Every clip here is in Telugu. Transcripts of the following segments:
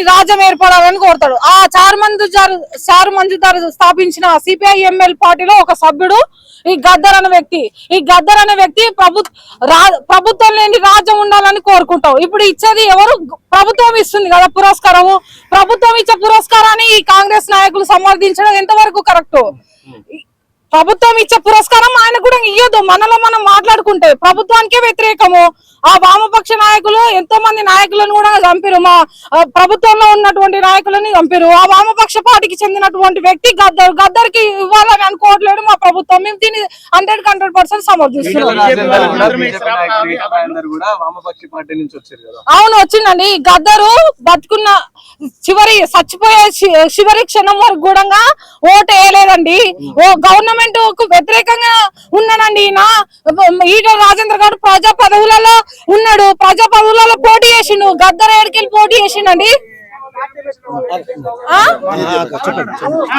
లేని రాజ్యం ఏర్పడాలని కోరుతాడు. ఆ చారు మంజుదారు స్థాపించిన సిపిఐ ఎంఎల్ పార్టీలో ఒక సభ్యుడు ఈ గద్దర్ అనే వ్యక్తి ప్రభుత్వం లేని రాజ్యం ఉండాలని కోరుకుంటాం. ఇప్పుడు ఇచ్చేది ఎవరు? ప్రభుత్వం ఇస్తుంది కదా పురస్కారము. ప్రభుత్వం ఇచ్చే పురస్కారాన్ని ఈ కాంగ్రెస్ నాయకులు సమర్థించడం ఎంతవరకు కరెక్ట్? ప్రభుత్వం ఇచ్చే పురస్కారం ఆయన కూడా ఇయ్యదు. మనలో మనం మాట్లాడుకుంటే ప్రభుత్వానికే వ్యతిరేకము. ఆ వామపక్ష నాయకులు ఎంతో మంది నాయకులను కూడా చంపారు. మా ప్రభుత్వంలో ఉన్నటువంటి నాయకులని చంపారు. ఆ వామపక్ష పార్టీకి చెందినటువంటి వ్యక్తి గద్దర్కి ఇవ్వాలని అనుకోవట్లేదు మా ప్రభుత్వం. మేము దీన్ని 100% సమర్థిస్తున్నాం. అవును, వచ్చిందండి. గద్దరు బతుకున్న చచ్చిపోయే చివరి క్షణం వరకు కూడా ఓటు వేయలేదండి. గవర్నమెంట్ కు వ్యతిరేకంగా ఉన్నాడండి. ఈటల రాజేందర్ గారు ప్రజా పదవులలో ఉన్నాడు. ప్రజా పదవులలో పోటీ చేసిండు. గద్దర్ ఏడికెళ్ళి పోటీ చేసిండండి.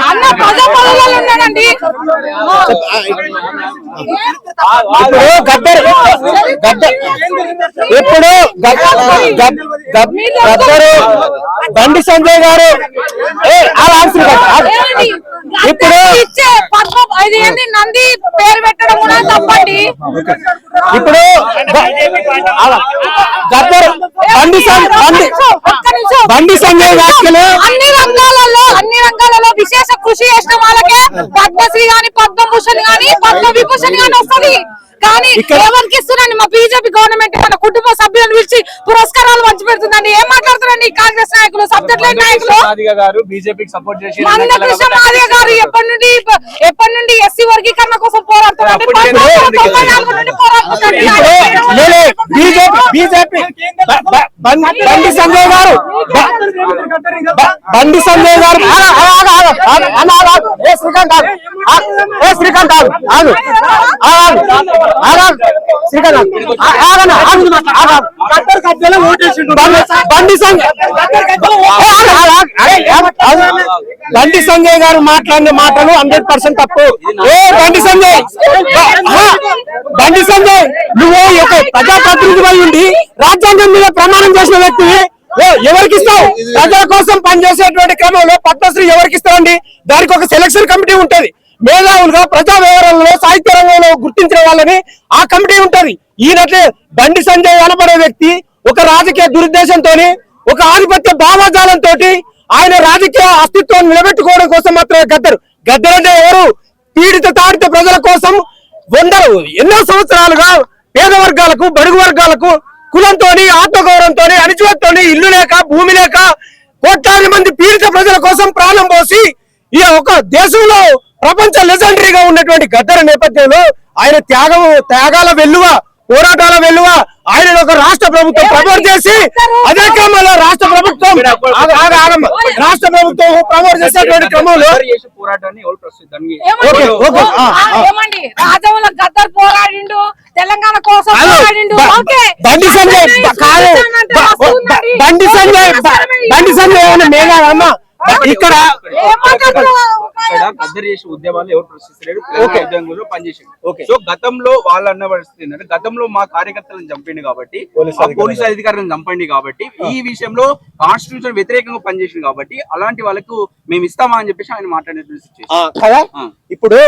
అన్న ప్రజా పదవులలో ఉన్నాడండి. ఇప్పుడు బండి సంజయ్ గారు ఇప్పుడు ఇచ్చే నంది పేరు పెట్టడం కూడా తప్పండి. ఇప్పుడు బండి సంజయ్ వ్యాఖ్యలు అన్ని రంగాలలో విశేష కృషి చేసిన వాళ్ళకే పద్మశ్రీ గాని పద్మభూషణ్ గాని పద్మవిభూషణ్ గాని వస్తుంది. కానీ ఎవరికి ఇస్తున్నాండి? మా బీజేపీ గవర్నమెంట్ మన కుటుంబ సభ్యులను పిలిచి పురస్కారాలు పంచి పెడుతుందండి. ఏం మాట్లాడుతున్నాండి కాంగ్రెస్ నాయకులు, సబ్జెక్ట్ లైన్ నాయకులు? మందకృష్ణ మాదిగ గారు ఎప్పటి నుండి ఎస్సీ వర్గీకరణ కోసం పోరాడుతున్నారండి. బండి సంజయ్ గారు మాట్లాడిన మాటలు 100% తప్పు. బండి సంజయ్ నువ్వు ఒక ప్రజాప్రతినిధి అయి ఉండి రాజ్యాంగం మీద ప్రమాణం చేసిన వ్యక్తివి. ఎవరికి ఇస్తావు? ప్రజల కోసం పనిచేసేటువంటి క్రమంలో పద్మశ్రీ ఎవరికి ఇస్తారండి? దానికి ఒక సెలక్షన్ కమిటీ ఉంటది. మేధావులుగా ప్రజా వ్యవహారంలో సాహిత్య రంగంలో గుర్తించిన వాళ్ళని ఆ కమిటీ ఉంటది. ఈయనట్లే బండి సంజయ్ అనబడే వ్యక్తి ఒక రాజకీయ దురుద్దేశంతో, ఒక ఆధిపత్య భావజాలంతో ఆయన రాజకీయ అస్తిత్వాన్ని నిలబెట్టుకోవడం కోసం మాత్రమే గద్దర్ అంటే ఎవరు? పీడిత తాడిత ప్రజల కోసం ఎన్నో సంవత్సరాలుగా పేద వర్గాలకు, బడుగు వర్గాలకు కులంతో, ఆత్మగౌరవంతో, అణిచివేతతో, ఇల్లు లేక, భూమి లేక కోట్లాది మంది పీడిత ప్రజల కోసం ప్రాణం పోసి ఈ ఒక దేశంలో ప్రపంచ లెజెండరీగా ఉన్నటువంటి గద్దర్ నేపథ్యంలో ఆయన త్యాగాల వెల్లువ, పోరాటాల వెల్లువ ఆయన ఒక రాష్ట్ర ప్రభుత్వం ప్రమోట్ చేసి అదే క్రమంలో రాష్ట్ర ప్రభుత్వం ప్రమోట్ చేసేటువంటి క్రమంలో రాజంలో గద్దర్ పోరాడిండు, తెలంగాణ కోసం పోరాడిండు. బండి సంజయ్ మేఘాలమ్మ ఇక్కడ గద్దర్ చేసే ఉద్యమాలు ఎవరు ప్రశ్నిస్తలేరు, పనిచేసాడు. సో గతంలో వాళ్ళు అన్న పరిస్థితి ఏంటంటే, గతంలో మా కార్యకర్తలను చంపండి కాబట్టి, పోలీసు అధికారులను చంపండి కాబట్టి, ఈ విషయంలో కాన్స్టిట్యూషన్ వ్యతిరేకంగా పనిచేసింది కాబట్టి అలాంటి వాళ్ళకు మేము ఇస్తామా అని చెప్పేసి ఆయన మాట్లాడినటువంటి ఇప్పుడు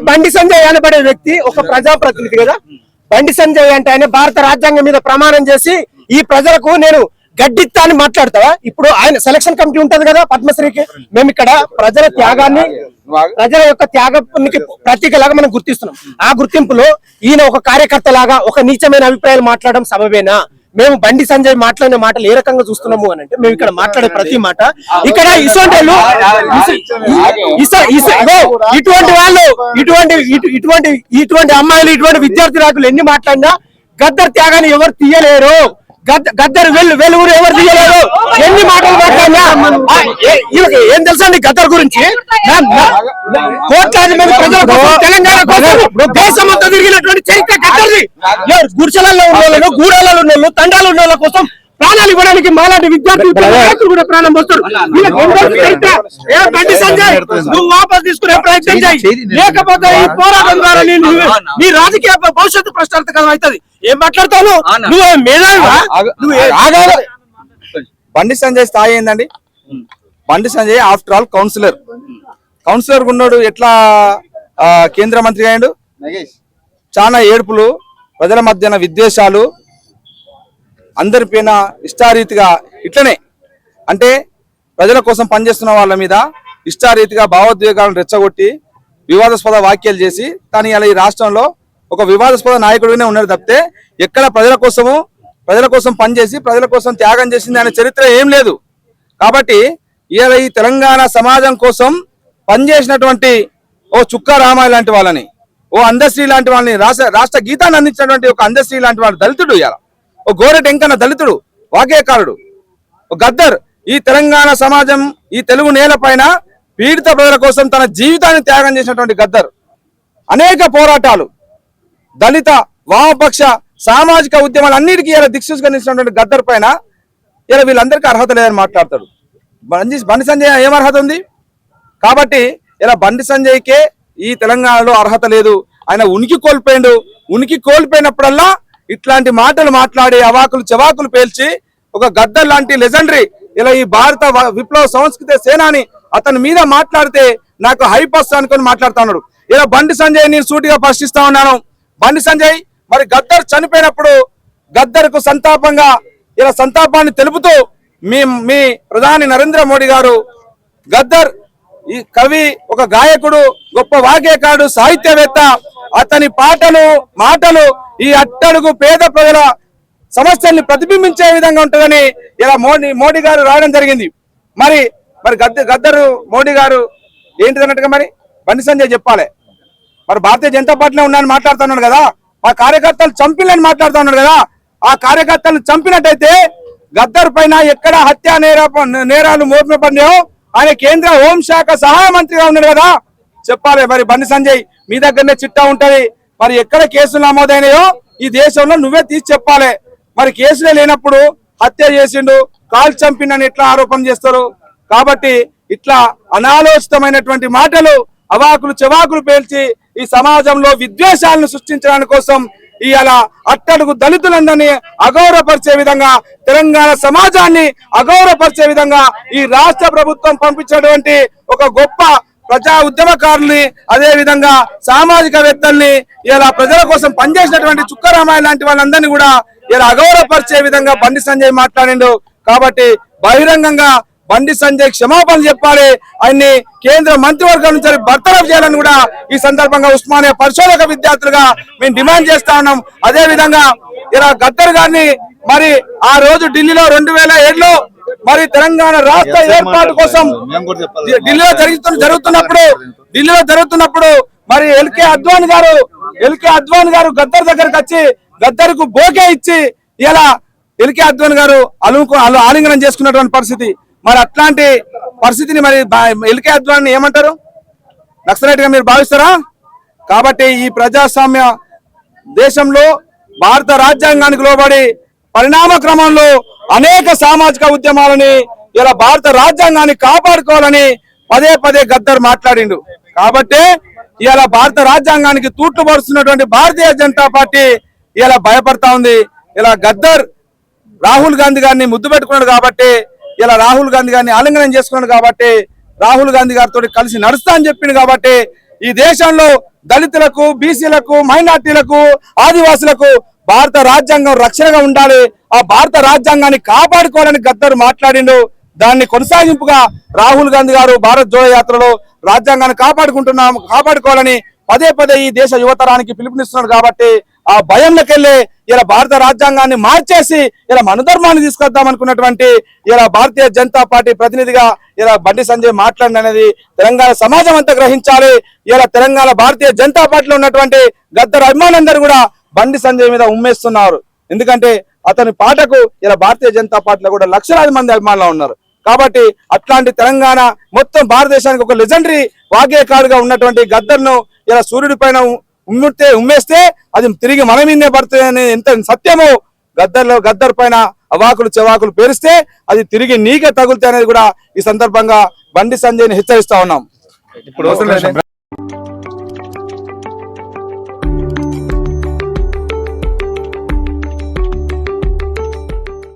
బండి సంజయ్ అనబడే వ్యక్తి ఒక ప్రజాప్రతినిధి కదా. బండి సంజయ్ అంటే ఆయన భారత రాజ్యాంగం మీద ప్రమాణం చేసి ఈ ప్రజలకు నేను గడ్డిత్తా అని మాట్లాడతావా? ఇప్పుడు ఆయన సెలక్షన్ కమిటీ ఉంటది కదా పద్మశ్రీకి. మేము ఇక్కడ ప్రజల త్యాగాన్ని, ప్రజల యొక్క త్యాగానికి ప్రతీకలాగా మనం గుర్తిస్తున్నాం. ఆ గుర్తింపులో ఈయన ఒక కార్యకర్త లాగా ఒక నీచమైన అభిప్రాయాలు మాట్లాడడం సబబేనా? మేము బండి సంజయ్ మాట్లాడిన మాటలు ఏ రకంగా చూస్తున్నాము అని అంటే, మేము ఇక్కడ మాట్లాడే ప్రతి మాట ఇక్కడ ఇటువంటి వాళ్ళు ఇటువంటి అమ్మాయిలు, ఇటువంటి విద్యార్థి నాయకులు ఎన్ని మాట్లాడినా గద్దర్ త్యాగాన్ని ఎవరు తీయలేరు. గద్దర్ వెలుగురు ఎవరు తీయలేరు. ఎన్ని మాటలు మాట్లాడినా ఏం తెలుసా అండి గద్దర్ గురించి? కోట్లాది మంది ప్రజల కోసం, తెలంగాణ కోసం దేశమంతా తిరిగినటువంటి చరిత్ర గద్దర్ది. గుడిసెలలో ఉన్న వాళ్ళు, గూడాలలో ఉన్న వాళ్ళు, తండాలు ఉన్న వాళ్ళ కోసం ప్రాణాలు ఇవ్వడానికి మాలాంటి విద్యార్థి నాయకులు కూడా ప్రాణం పోస్తారు. వీళ్ళకి ఎంతవరకు చరిత్ర? ఏ బండి సంజయ్, నువ్వు వాపస్ తీసుకునే ప్రయత్నం చేయి, లేకపోతే ఈ పోరాటం ద్వారా నీ రాజకీయ భవిష్యత్తు ప్రశ్నార్థకం అవుతుంది. ఏం మాట్లాడతావు నువ్వు? మేధావివా? బండి సంజయ్ స్థాయి ఏందండి? Bandi Sanjay after all councillor ఉన్నాడు, ఎట్లా కేంద్ర మంత్రి అయ్యాడు? చాలా ఏడుపులు, ప్రజల మధ్యన విద్వేషాలు, అందరి పైన ఇష్టారీతిగా ఇట్లనే అంటే ప్రజల కోసం పనిచేస్తున్న వాళ్ళ మీద ఇష్టారీతిగా భావోద్వేగాలను రెచ్చగొట్టి వివాదాస్పద వ్యాఖ్యలు చేసి కానీ అలా ఈ రాష్ట్రంలో ఒక వివాదాస్పద నాయకుడిగానే ఉన్నాడు తప్పితే ఎక్కడ ప్రజల కోసం పనిచేసి ప్రజల కోసం త్యాగం చేసింది అనే చరిత్ర ఏం లేదు. కాబట్టి ఇవాళ ఈ తెలంగాణ సమాజం కోసం పనిచేసినటువంటి ఓ చుక్కా రామాయి లాంటి వాళ్ళని, ఓ అందశ్రీ లాంటి వాళ్ళని, రాష్ట్ర గీతాన్ని అందించినటువంటి ఒక అందశ్రీ లాంటి వాళ్ళ దళితుడు, ఇవాళ ఓ గోరెటి ఎంకన్న దళితుడు, వాగ్గేయకారుడు, ఓ గద్దర్ ఈ తెలంగాణ సమాజం ఈ తెలుగు నేల పైన పీడిత ప్రజల కోసం తన జీవితాన్ని త్యాగం చేసినటువంటి గద్దర్ అనేక పోరాటాలు, దళిత వామపక్ష సామాజిక ఉద్యమాలన్నిటికీ ఇలా దిక్సూచిగా నిలిచినటువంటి గద్దర్ పైన ఇలా వీళ్ళందరికీ అర్హత లేదని మాట్లాడతాడు. బండి సంజయ్ ఏం అర్హత ఉంది? కాబట్టి ఇలా బండి సంజయ్కే ఈ తెలంగాణలో అర్హత లేదు. ఆయన ఉనికి కోల్పోయినప్పుడల్లా ఇట్లాంటి మాటలు మాట్లాడి అవాకులు చెవాకులు పేల్చి ఒక గద్దర్ లాంటి లెజెండరీ ఇలా ఈ భారత విప్లవ సంస్కృతి సేనాని అతని మీద మాట్లాడితే నాకు హైపస్ అనుకొని మాట్లాడుతా ఉన్నాడు. ఇలా బండి సంజయ్ నేను సూటిగా ప్రశ్నిస్తా ఉన్నాను. బండి సంజయ్ మరి గద్దర్ చనిపోయినప్పుడు గద్దర్కు సంతాపాన్ని తెలుపుతూ మీ ప్రధాని నరేంద్ర మోడీ గారు గద్దర్ ఈ కవి, ఒక గాయకుడు, గొప్ప వాగ్గేయకారుడు, సాహిత్యవేత్త, అతని మాటలు ఈ అట్టడుగు పేద ప్రజల సమస్యల్ని ప్రతిబింబించే విధంగా ఉంటుందని ఇలా మోడీ గారు రాయడం జరిగింది. మరి గద్దరు మోడీ గారు ఏంటిదన్నట్టుగా మరి బండి సంజయ్ చెప్పాలి. మరి భారతీయ జనతా పార్టీలో ఉన్నాయని మాట్లాడుతున్నాడు కదా, మా కార్యకర్తలు చంపినని మాట్లాడుతున్నాడు కదా, ఆ కార్యకర్తలను చంపినట్టయితే గద్దర్ పైన ఎక్కడ హత్యా నేరాలు మోపడినాయో ఆయన కేంద్ర హోంశాఖ సహాయ మంత్రిగా ఉన్నాడు కదా, చెప్పాలి. మరి బండి సంజయ్ మీ దగ్గరనే చిట్టా ఉంటది, మరి ఎక్కడ కేసులు నమోదైనాయో ఈ దేశంలో నువ్వే తీసి చెప్పాలి. మరి కేసులే లేనప్పుడు హత్య చేసిండు, కాల్ చంపిండని ఎట్లా ఆరోపణ చేస్తారు? కాబట్టి ఇట్లా అనాలోచితమైనటువంటి మాటలు, అవాకులు చెవాకులు పేల్చి ఈ సమాజంలో విద్వేషాలను సృష్టించడానికి కోసం ఇవాళ అట్టడుగు దళితులందరినీ అగౌరవపరిచే విధంగా, తెలంగాణ సమాజాన్ని అగౌరవపరిచే విధంగా ఈ రాష్ట్ర ప్రభుత్వం పంపించినటువంటి ఒక గొప్ప ప్రజా ఉద్యమకారుల్ని, అదే విధంగా సామాజికవేత్తల్ని, ఇలా ప్రజల కోసం పనిచేసినటువంటి చుక్కరామాయి లాంటి వాళ్ళందరినీ కూడా ఇలా అగౌరవపరిచే విధంగా బండి సంజయ్ మాట్లాడిండు. కాబట్టి బహిరంగంగా బండి సంజయ్ క్షమాపణ చెప్పాలి, ఆయన్ని కేంద్ర మంత్రివర్గం నుంచి బర్తరఫ్ చేయాలని కూడా ఈ సందర్భంగా ఉస్మానియా పరిశోధక విద్యార్థులుగా మేము డిమాండ్ చేస్తా ఉన్నాం. అదే విధంగా ఇలా గద్దర్ గారిని మరి ఆ రోజు ఢిల్లీలో 2007లో మరి తెలంగాణ రాష్ట్ర ఏర్పాటు కోసం ఢిల్లీలో జరుగుతున్నప్పుడు మరి ఎల్కే అద్వానీ గారు గద్దర్ దగ్గరకు వచ్చి గద్దర్కు బోకే ఇచ్చి ఇలా ఎల్కే అద్వానీ గారు ఆలింగనం చేసుకున్నటువంటి పరిస్థితి. మరి అట్లాంటి పరిస్థితిని మరి ఎల్కే అద్వానీ ఏమంటారు? నక్సలైట్ గా మీరు భావిస్తారా? కాబట్టి ఈ ప్రజాస్వామ్య దేశంలో భారత రాజ్యాంగానికి లోబడి పరిణామ క్రమంలో అనేక సామాజిక ఉద్యమాలని ఇలా భారత రాజ్యాంగాన్ని కాపాడుకోవాలని పదే గద్దర్ మాట్లాడిండు. కాబట్టి ఇలా భారత రాజ్యాంగానికి తూట్లు పరుస్తున్నటువంటి భారతీయ జనతా పార్టీ ఇలా భయపడతా ఉంది. ఇలా గద్దర్ రాహుల్ గాంధీ గారిని ముద్దు పెట్టుకున్నాడు కాబట్టి, ఇలా రాహుల్ గాంధీ గారిని ఆలింగనం చేసుకున్నాడు కాబట్టి, రాహుల్ గాంధీ గారితో కలిసి నడుస్తా అని చెప్పింది కాబట్టి ఈ దేశంలో దళితులకు, బీసీలకు, మైనార్టీలకు, ఆదివాసులకు భారత రాజ్యాంగం రక్షణగా ఉండాలి, ఆ భారత రాజ్యాంగాన్ని కాపాడుకోవాలని గద్దర్ మాట్లాడిండు. దాన్ని కొనసాగింపుగా రాహుల్ గాంధీ గారు భారత్ జోడో యాత్రలో రాజ్యాంగాన్ని కాపాడుకోవాలని పదే ఈ దేశ యువతరానికి పిలుపునిస్తున్నాడు. కాబట్టి ఆ భయంలోకెళ్ళి ఇలా భారత రాజ్యాంగాన్ని మార్చేసి ఇలా మనుధర్మాన్ని తీసుకొద్దాం అనుకున్నటువంటి ఇలా భారతీయ జనతా పార్టీ ప్రతినిధిగా ఇలా బండి సంజయ్ మాట్లాడినది తెలంగాణ సమాజం అంతా గ్రహించాలి. ఇలా తెలంగాణ భారతీయ జనతా పార్టీలో ఉన్నటువంటి గద్దర్ అభిమానులందరూ కూడా బండి సంజయ్ మీద ఉమ్మేస్తున్నారు. ఎందుకంటే అతని పాటకు ఇలా భారతీయ జనతా పార్టీలో కూడా లక్షలాది మంది అభిమానులు ఉన్నారు. కాబట్టి అట్లాంటి తెలంగాణ మొత్తం భారతదేశానికి ఒక లెజెండరీ వాగ్గేయకారుగా ఉన్నటువంటి గద్దర్ను ఇలా సూర్యుడి పైన ఉమ్మేస్తే అది తిరిగి మన మీదనే పడుతుంది అని ఎంత సత్యమో గద్దర్ పైన అవాకులు చెవాకులు పేరిస్తే అది తిరిగి నీకే తగులుతాయి అనేది కూడా ఈ సందర్భంగా బండి సంజయ్ని హెచ్చరిస్తా ఉన్నాం. ఇప్పుడు